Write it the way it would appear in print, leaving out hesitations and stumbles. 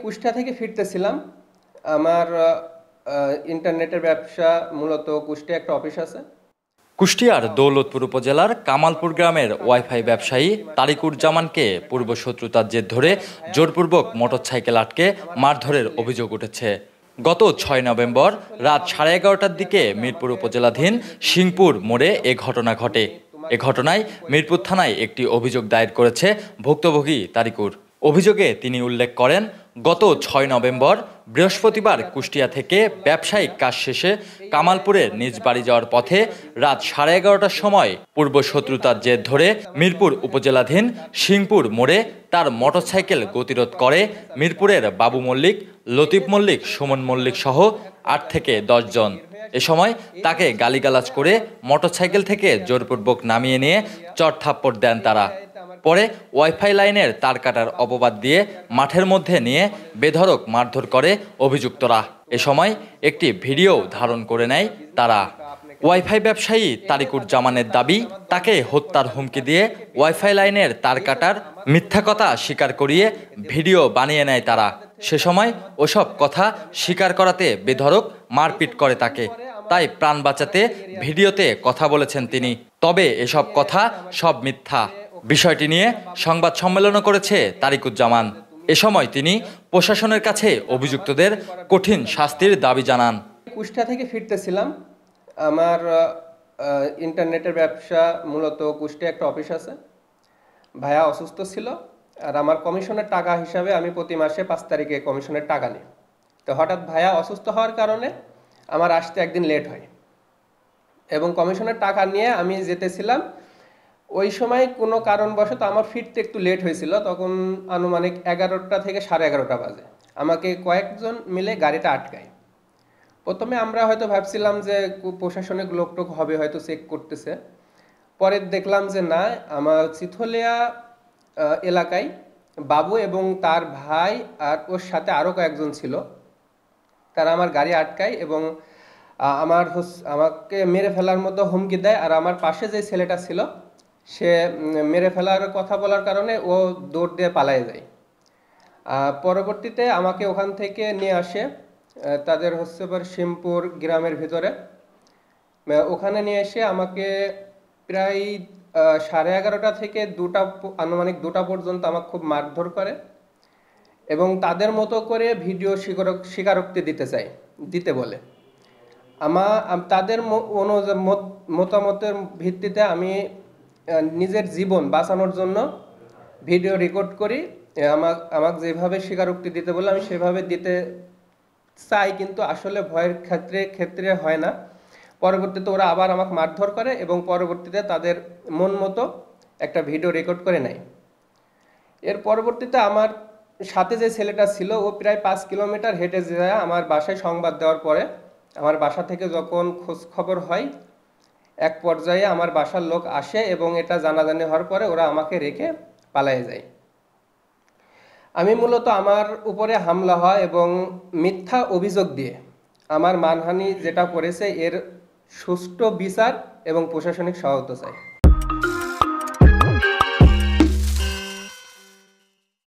কুষ্টিয়া থেকে ফিরতেছিলাম। আমার ইন্টারনেটের ব্যবসা, মূলত কুষ্টিয়া একটা অফিস আছে। কুষ্টিয়ার দৌলতপুর উপজেলার কামালপুর গ্রামের ওয়াইফাই ব্যবসায়ী তারিকুজ্জামানকে পূর্বশত্রুতার জের ধরে জোরপূর্বক মোটরসাইকেল আটকে মারধরের অভিযোগ উঠেছে। গত ৬ নভেম্বর রাত 11:30টার দিকে মিরপুর উপজেলাধীন সিংপুর মোড়ে এ ঘটনা ঘটে। এ ঘটনায় মিরপুর থানায় একটি অভিযোগ দায়ের করেছে ভুক্তভোগী তারিকুর। অভিযোগে তিনি উল্লেখ করেন, গত ৬ নভেম্বর বৃহস্পতিবার কুষ্টিয়া থেকে ব্যবসায়িক কাজ শেষে কামালপুরের নিজ বাড়ি যাওয়ার পথে রাত 11:30টার সময় পূর্বশত্রুতার জের ধরে মিরপুর উপজেলাধীন সিংপুর মোড়ে তার মোটরসাইকেল গতিরোধ করে মিরপুরের বাবু মল্লিক, লতিফ মল্লিক, সুমন মল্লিক সহ ৮ থেকে ১০ জন। এ সময় তাকে গালিগালাজ করে মোটরসাইকেল থেকে জোরপূর্বক নামিয়ে নিয়ে চড়-থাপ্পড় দেন তারা। পরে ওয়াইফাই লাইনের তার কাটার অপবাদ দিয়ে মাঠের মধ্যে নিয়ে বেধড়ক মারধর করে অভিযুক্তরা। এ সময় একটি ভিডিও ধারণ করে নেয় তারা। ওয়াইফাই ব্যবসায়ী তারিকুজ্জামানের দাবি, তাকে হত্যার হুমকি দিয়ে ওয়াইফাই লাইনের তার কাটার মিথ্যা কথা স্বীকার করিয়ে ভিডিও বানিয়ে নেয় তারা। সে সময় ওসব কথা স্বীকার করাতে বেধড়ক মারপিট করে তাকে। তাই প্রাণ বাঁচাতে ভিডিওতে কথা বলেছেন তিনি। তবে এসব কথা সব মিথ্যা। বিষয়টি নিয়ে সংবাদ সম্মেলনও করেছে তারিকুজ্জামান। এ সময় তিনি প্রশাসনের কাছে অভিযুক্তদের কঠিন শাস্তির দাবি জানান। কুষ্টিয়া থেকে ফিরতেছিলাম। আমার ইন্টারনেটের ব্যবসা, মূলত কুষ্টিয়া একটা অফিস আছে। ভাইয়া অসুস্থ ছিল, আর আমার কমিশনের টাকা হিসাবে আমি প্রতি মাসে 5 তারিখে কমিশনের টাকা নিই। তো হঠাৎ ভাইয়া অসুস্থ হওয়ার কারণে আমার আসতে একদিন লেট হয়, এবং কমিশনের টাকা নিয়ে আমি যেতেছিলাম। ওই সময় কোনো কারণবশত আমার ফিরতে একটু লেট হয়েছিল। তখন আনুমানিক 11টা থেকে 11:30 বাজে। আমাকে কয়েকজন মিলে গাড়িটা আটকায়। প্রথমে আমরা হয়তো ভাবছিলাম যে প্রশাসনিক লোকটোক হবে, হয়তো চেক করতেছে। পরে দেখলাম যে না, আমার চিথলিয়া এলাকায় বাবু এবং তার ভাই আর ওর সাথে আরও কয়েকজন ছিল। তারা আমার গাড়ি আটকায় এবং আমাকে মেরে ফেলার মতো হুমকি দেয়। আর আমার পাশে যে ছেলেটা ছিল, সে মেরে ফেলার কথা বলার কারণে ও দৌড় দিয়ে পালায়ে যায়। পরবর্তীতে আমাকে ওখান থেকে নিয়ে আসে তাদের সিংপুর গ্রামের ভিতরে। ওখানে নিয়ে এসে আমাকে প্রায় 11:30 থেকে আনুমানিক 2টা পর্যন্ত আমাকে খুব মারধর করে, এবং তাদের মতো করে ভিডিও স্বীকারোক্তি দিতে বলে। তাদের মতামতের ভিত্তিতে আমি নিজের জীবন বাঁচানোর জন্য ভিডিও রেকর্ড করি। আমাকে যেভাবে স্বীকারোক্তি দিতে বলে আমি সেভাবে দিতে চাই, কিন্তু আসলে ভয়ের ক্ষেত্রে হয় না। পরবর্তীতে ওরা আবার আমাকে মারধর করে এবং পরবর্তীতে তাদের মন মতো একটা ভিডিও রেকর্ড করে নেয়। এর পরবর্তীতে আমার সাথে যে ছেলেটা ছিল, ও প্রায় 5 কিলোমিটার হেঁটে যায় আমার বাসায় সংবাদ দেওয়ার পরে। আমার বাসা থেকে যখন খোঁজ খবর হয়, এক পর্যায়ে আমার বাসার লোক আসে এবং এটা জানাজানি হওয়ার পরে ওরা আমাকে রেখে পালিয়ে যায়। আমি মূলত আমার উপরে হামলা হয় এবং মিথ্যা অভিযোগ দিয়ে আমার মানহানি যেটা করেছে, এর সুষ্ঠু বিচার এবং প্রশাসনিক সহায়তা চাই।